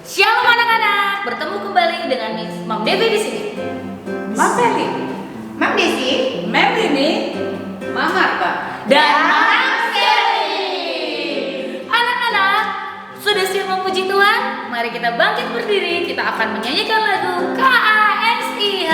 Shalom anak-anak, bertemu kembali dengan Miss Mam Devi di sini. Mam Feli, Mam Desi, Mam Rini, Mam Marta, Dan Mam Sally. Anak-anak, sudah siap memuji Tuhan? Mari kita bangkit berdiri, kita akan menyanyikan lagu KASIH.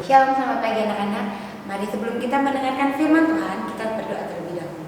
Shalom, selamat pagi anak-anak. Mari sebelum kita mendengarkan firman Tuhan, kita berdoa terlebih dahulu.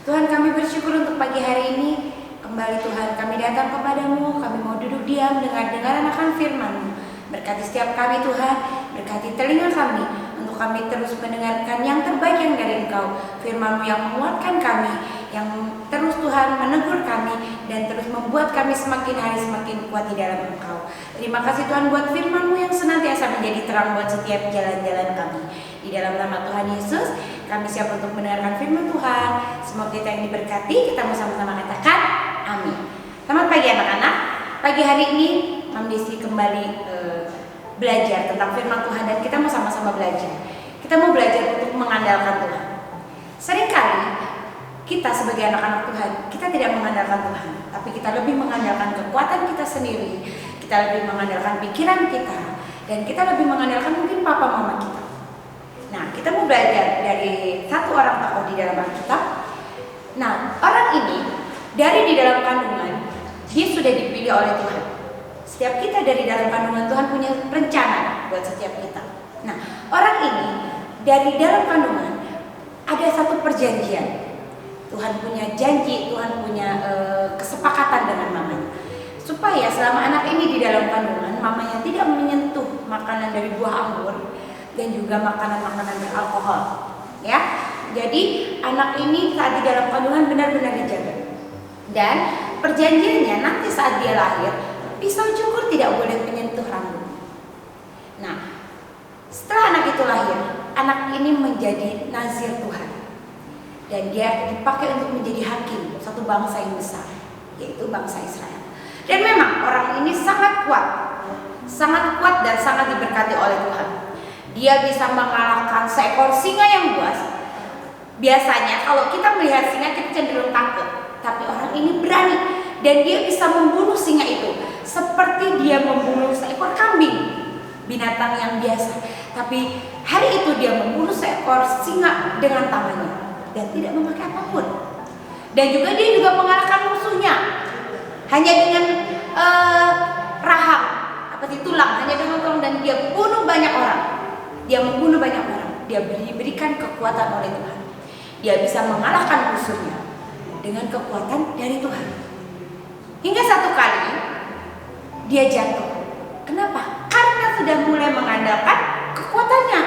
Tuhan, kami bersyukur untuk pagi hari ini. Kembali Tuhan, kami datang kepadamu. Kami mau duduk diam dengar akan firman-Mu. Berkati setiap kami Tuhan, berkati telinga kami untuk kami terus mendengarkan yang terbaik yang dari Engkau. Firman-Mu yang menguatkan kami, yang terus Tuhan menegur kami dan terus membuat kami semakin hari semakin kuat di dalam Engkau. Terima kasih Tuhan buat firman-Mu yang senantiasa menjadi terang buat setiap jalan-jalan kami. Di dalam nama Tuhan Yesus, kami siap untuk mendengarkan firman Tuhan. Semoga kita yang diberkati, kita mau sama-sama katakan amin. Selamat pagi anak-anak. Pagi hari ini Mam Desi kembali belajar tentang firman Tuhan dan kita mau sama-sama belajar. Kita mau belajar untuk mengandalkan Tuhan. Seringkali kita sebagai anak-anak Tuhan, kita tidak mengandalkan Tuhan, tapi kita lebih mengandalkan kekuatan kita sendiri, kita lebih mengandalkan pikiran kita, dan kita lebih mengandalkan mungkin papa mama kita. Nah, kita mau belajar dari satu orang tokoh di dalam Alkitab. Nah, orang ini dari di dalam kandungan, dia sudah dipilih oleh Tuhan. Setiap kita dari dalam kandungan Tuhan punya rencana buat setiap kita. Nah, orang ini dari dalam kandungan ada satu perjanjian. Tuhan punya janji, Tuhan punya kesepakatan dengan mamanya, supaya selama anak ini di dalam kandungan, mamanya tidak menyentuh makanan dari buah anggur dan juga makanan-makanan beralkohol. Ya, jadi anak ini saat di dalam kandungan benar-benar dijaga. Dan perjanjiannya nanti saat dia lahir, pisau cukur tidak boleh menyentuh rambut. Nah, setelah anak itu lahir, anak ini menjadi nazir Tuhan. Dan dia dipakai untuk menjadi hakim satu bangsa yang besar, yaitu bangsa Israel. Dan memang orang ini sangat kuat dan sangat diberkati oleh Tuhan. Dia bisa mengalahkan seekor singa yang buas. Biasanya kalau kita melihat singa kita cenderung takut, tapi orang ini berani dan dia bisa membunuh singa itu seperti dia membunuh seekor kambing, binatang yang biasa. Tapi hari itu dia membunuh seekor singa dengan tangannya dan tidak memakai apapun. Dan juga dia juga mengalahkan musuhnya hanya dengan rahang, tulang, hanya dengan tulang, dan dia bunuh banyak orang. Dia membunuh banyak orang. Dia diberikan kekuatan oleh Tuhan. Dia bisa mengalahkan musuhnya dengan kekuatan dari Tuhan. Hingga satu kali dia jatuh. Kenapa? Karena sudah mulai mengandalkan kekuatannya.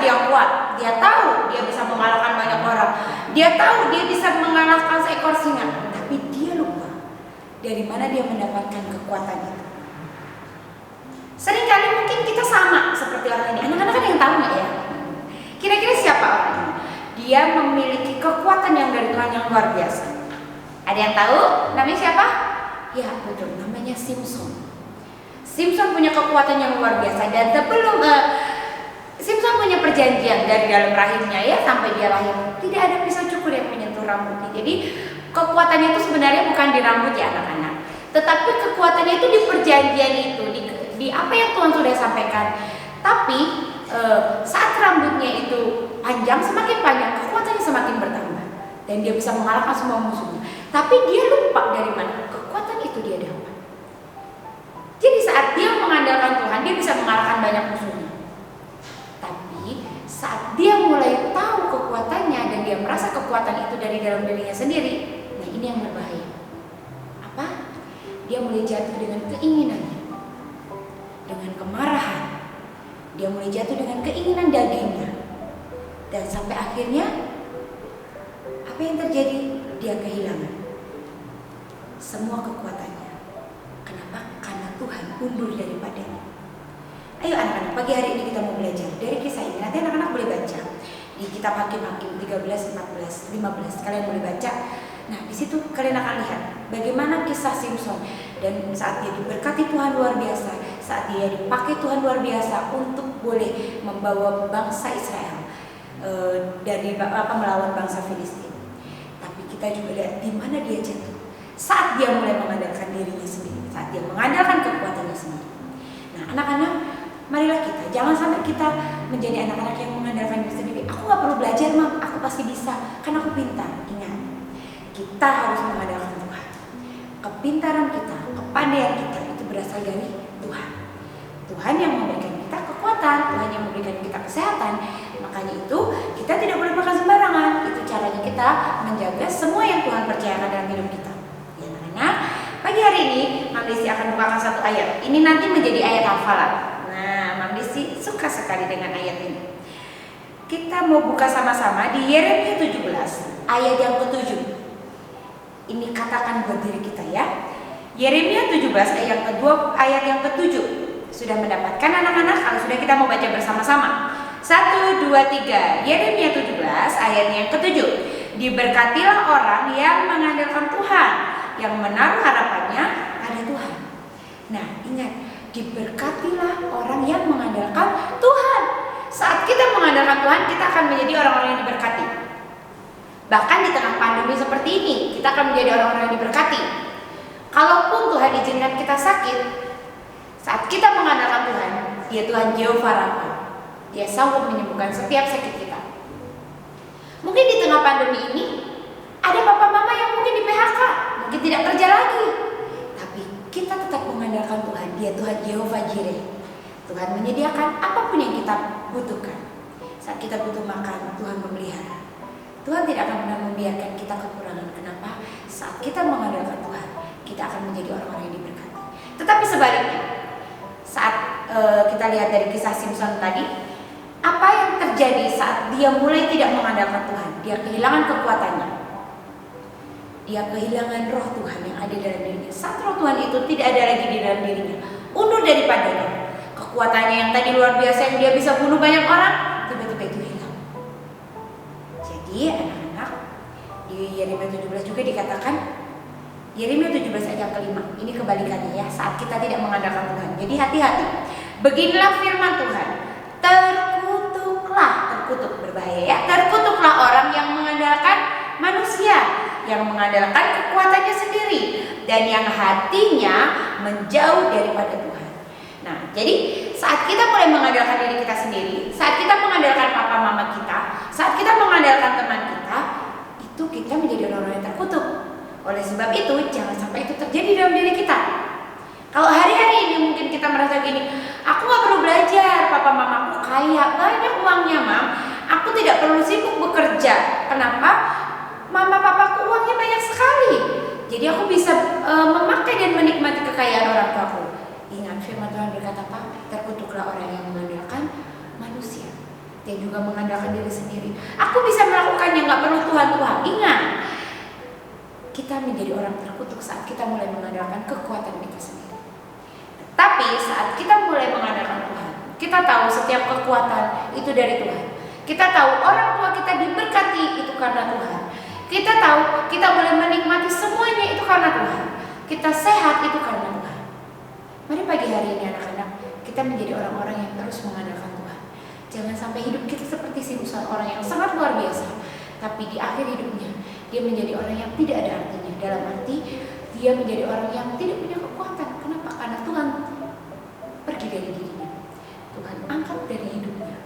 dia kuat, dia tahu dia bisa mengalahkan banyak orang, dia tahu dia bisa mengalahkan seekor singa, tapi dia lupa dari mana dia mendapatkan kekuatan itu. Seringkali mungkin kita sama seperti orang ini. Anak-anak kan yang tahu nggak ya? Kira-kira siapa orang ini? Dia memiliki kekuatan yang dari Tuhan yang luar biasa. Ada yang tahu? Namanya siapa? Ya betul, namanya Simpson. Simpson punya kekuatan yang luar biasa, dan sebelum Simpson punya perjanjian dari dalam rahimnya ya sampai dia lahir tidak ada pisau cukur yang menyentuh rambutnya. Jadi kekuatannya itu sebenarnya bukan di rambut ya anak-anak, tetapi kekuatannya itu di perjanjian itu, di apa yang Tuhan sudah sampaikan. Tapi saat rambutnya itu panjang, semakin panjang kekuatannya semakin bertambah dan dia bisa mengalahkan semua musuhnya. Tapi dia lupa dari mana kekuatan itu dia dapat. Jadi saat dia mengandalkan Tuhan, dia bisa mengalahkan banyak musuhnya. Tapi saat dia mulai tahu kekuatannya dan dia merasa kekuatan itu dari dalam dirinya sendiri, nah ini yang berbahaya. Apa? Dia mulai jatuh dengan keinginannya, dengan kemarahan. Dia mulai jatuh dengan keinginan dagingnya. Dan sampai akhirnya apa yang terjadi? Dia kehilangan semua kekuatannya. Kenapa? Karena Tuhan undur daripadanya. Ayo anak-anak, pagi hari ini kita mau belajar dari kisah ini. Nanti anak-anak boleh baca di kitab Hakim-Hakim 13, 14, 15. Kalian boleh baca. Nah, di situ kalian akan lihat bagaimana kisah Simpson dan saat dia diberkati Tuhan luar biasa, saat dia dipakai Tuhan luar biasa untuk boleh membawa bangsa Israel dari melawan bangsa Filistin. Tapi kita juga lihat di mana dia jatuh. Saat dia mulai mengandalkan dirinya sendiri, saat dia mengandalkan kekuatannya sendiri. Nah, anak-anak, marilah kita jangan sampai kita menjadi anak-anak yang mengandalkan diri sendiri. Aku nggak perlu belajar, Mam, aku pasti bisa, kan aku pintar. Ingat, kita harus mengandalkan Tuhan. Kepintaran kita, kepandaian kita itu berasal dari Tuhan. Tuhan yang memberikan kita kekuatan, Tuhan yang memberikan kita kesehatan. Makanya itu kita tidak boleh makan sembarangan. Itu caranya kita menjaga semua yang Tuhan percayakan dalam hidup kita. Ya, anak-anak, pagi hari ini Mam Desi akan bukakan satu ayat. Ini nanti menjadi ayat hafalan. Nah, Mam Desi suka sekali dengan ayat ini. Kita mau buka sama-sama di Yeremia 17 ayat yang ke-7. Ini katakan buat diri kita ya. Yeremia 17 ayat yang ke-7. Sudah mendapatkan anak-anak? Kalau sudah, kita mau baca bersama-sama. 1, 2, 3. Yeremia 17 ayat yang ke-7. Diberkatilah orang yang mengandalkan Tuhan, yang menaruh harapannya pada Tuhan. Nah, ingat, diberkatilah orang yang mengandalkan Tuhan. Saat kita mengandalkan Tuhan, kita akan menjadi orang-orang yang diberkati. Bahkan di tengah pandemi seperti ini, kita akan menjadi orang-orang yang diberkati. Kalaupun Tuhan izinkan kita sakit, saat kita mengandalkan Tuhan, Dia Tuhan Jehovah Rafa. Dia sanggup menyembuhkan setiap sakit kita. Mungkin di tengah pandemi ini, ada papa mama yang mungkin di PHK, mungkin tidak kerja lagi. Tapi kita tetap mengandalkan Tuhan. Dia Tuhan Jehovah Jireh. Tuhan menyediakan apapun yang kita butuhkan. Saat kita butuh makan, Tuhan memelihara. Tuhan tidak akan pernah membiarkan kita kekurangan. Kenapa? Saat kita mengandalkan Tuhan, kita akan menjadi orang-orang yang diberkati. Tetapi sebaliknya, saat kita lihat dari kisah Simpson tadi, apa yang terjadi saat dia mulai tidak mengandalkan Tuhan? Dia kehilangan kekuatannya. Dia kehilangan roh Tuhan yang ada dalam dirinya. Saat roh Tuhan itu tidak ada lagi di dalam dirinya, undur daripadanya. Kekuatannya yang tadi luar biasa, yang dia bisa bunuh banyak orang, tiba-tiba itu hilang. Jadi anak-anak, di Yeremia 17 juga dikatakan, Yeremia 17 ayat ke-5, ini kebalikannya ya, saat kita tidak mengandalkan Tuhan. Jadi hati-hati. Beginilah firman Tuhan, terkutuk berbahaya ya, terkutuklah orang yang mengandalkan manusia, yang mengandalkan kekuatannya sendiri, dan yang hatinya menjauh daripada Tuhan. Nah, jadi saat kita mulai mengandalkan diri kita sendiri, saat kita mengandalkan papa mama kita, saat kita mengandalkan teman kita, itu kita menjadi orang-orang yang terkutuk. Oleh sebab itu, jangan sampai itu terjadi dalam diri kita. Kalau hari-hari ini mungkin kita merasa gini, aku gak perlu belajar, papa mamaku kaya, banyak uangnya, Mam. Aku tidak perlu sibuk bekerja. Kenapa? Mama papaku uangnya banyak sekali. Jadi aku bisa memakai dan menikmati kekayaan orang tuaku. Ingat, firman Tuhan berkata apa? Terkutuklah orang yang mengandalkan manusia dan juga juga mengandalkan diri sendiri. Aku bisa melakukannya, nggak perlu Tuhan. Ingat, kita menjadi orang terkutuk saat kita mulai mengandalkan kekuatan kita sendiri. Tapi saat kita mulai mengandalkan Tuhan, kita tahu setiap kekuatan itu dari Tuhan. Kita tahu orang tua kita diberkati itu karena Tuhan. Kita tahu kita boleh menikmati semuanya itu karena Tuhan. Kita sehat itu karena Tuhan. Mari pagi hari ini anak-anak, kita menjadi orang-orang yang terus mengandalkan Tuhan. Jangan sampai hidup kita seperti si Musa, orang yang sangat luar biasa, tapi di akhir hidupnya dia menjadi orang yang tidak ada artinya. Dalam arti dia menjadi orang yang tidak punya kekuatan. Kenapa? Karena Tuhan pergi dari dirinya. Tuhan angkat dari hidupnya.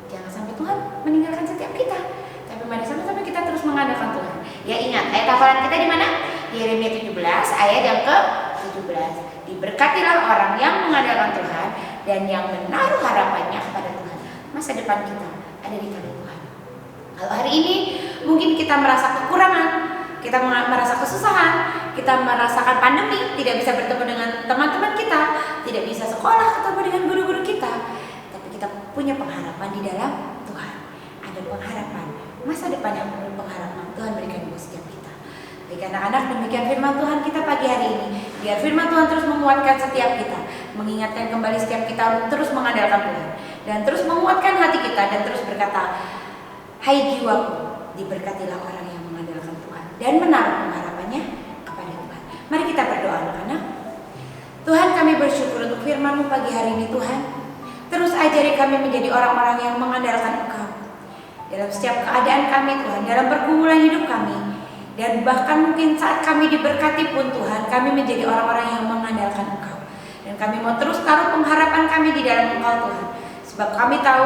Jangan sampai Tuhan meninggalkan setiap kita. Tapi mari sama-sama kita terus mengandalkan Tuhan. Ya, ingat ayat hafalan kita di mana? Yeremia 17 ayat yang ke-17. Diberkatilah orang yang mengandalkan Tuhan dan yang menaruh harapannya kepada Tuhan. Masa depan kita ada di tangan Tuhan. Kalau hari ini mungkin kita merasa kekurangan, kita merasa kesusahan, kita merasakan pandemi, tidak bisa bertemu dengan teman-teman kita, tidak bisa sekolah, ketemu dengan guru-guru kita, tapi kita punya pengharapan di dalam Tuhan. Ada pengharapan, masa depan yang penuh pengharapan Tuhan berikan buat setiap kita. Baik anak-anak, demikian firman Tuhan kita pagi hari ini. Biar firman Tuhan terus menguatkan setiap kita, mengingatkan kembali setiap kita untuk terus mengandalkan Tuhan, dan terus menguatkan hati kita, dan terus berkata, hai jiwaku, diberkatilah orang yang mengandalkan Tuhan dan menaruh pengharapannya kepada Tuhan. Mari kita berdoa anak-anak. Tuhan, kami bersyukur untuk firman-Mu pagi hari ini Tuhan. Terus ajari kami menjadi orang-orang yang mengandalkan Engkau dalam setiap keadaan kami Tuhan, dalam pergumulan hidup kami. Dan bahkan mungkin saat kami diberkati pun Tuhan, kami menjadi orang-orang yang mengandalkan Engkau. Dan kami mau terus taruh pengharapan kami di dalam Engkau Tuhan. Sebab kami tahu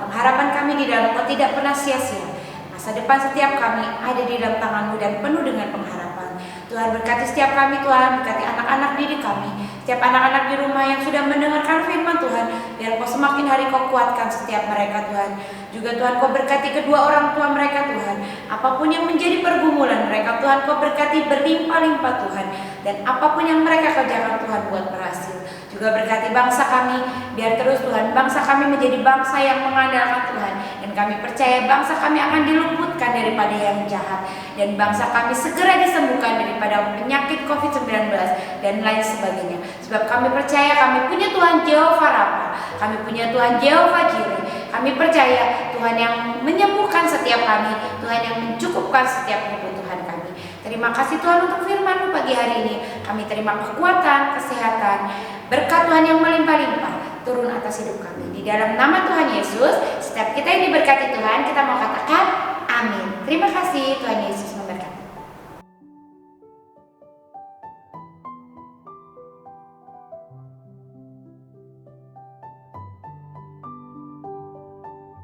pengharapan kami di dalam Engkau tidak pernah sia-sia. Masa depan setiap kami ada di dalam tangan-Mu dan penuh dengan pengharapan. Tuhan berkati setiap kami Tuhan, berkati anak-anak didik kami, setiap anak-anak di rumah yang sudah mendengarkan firman Tuhan. Biar Kau semakin hari Kau kuatkan setiap mereka Tuhan. Juga Tuhan Kau berkati kedua orang tua mereka Tuhan. Apapun yang menjadi pergumulan mereka Tuhan, Kau berkati berlimpah-limpah Tuhan. Dan apapun yang mereka kerjakan Tuhan buat berhasil. Juga berkati bangsa kami, biar terus Tuhan bangsa kami menjadi bangsa yang mengandalkan Tuhan. Dan kami percaya bangsa kami akan diluputkan daripada yang jahat. Dan bangsa kami segera disembuhkan daripada penyakit COVID-19 dan lain sebagainya. Sebab kami percaya kami punya Tuhan Jehovah Rafa, kami punya Tuhan Jehovah Jireh. Kami percaya Tuhan yang menyembuhkan setiap kami, Tuhan yang mencukupkan setiap kebutuhan kami. Terima kasih Tuhan untuk firman-Mu pagi hari ini. Kami terima kekuatan, kesehatan, berkat Tuhan yang melimpah-limpah turun atas hidup kami. Di dalam nama Tuhan Yesus, setiap kita yang diberkati Tuhan, kita mau katakan amin. Terima kasih Tuhan Yesus.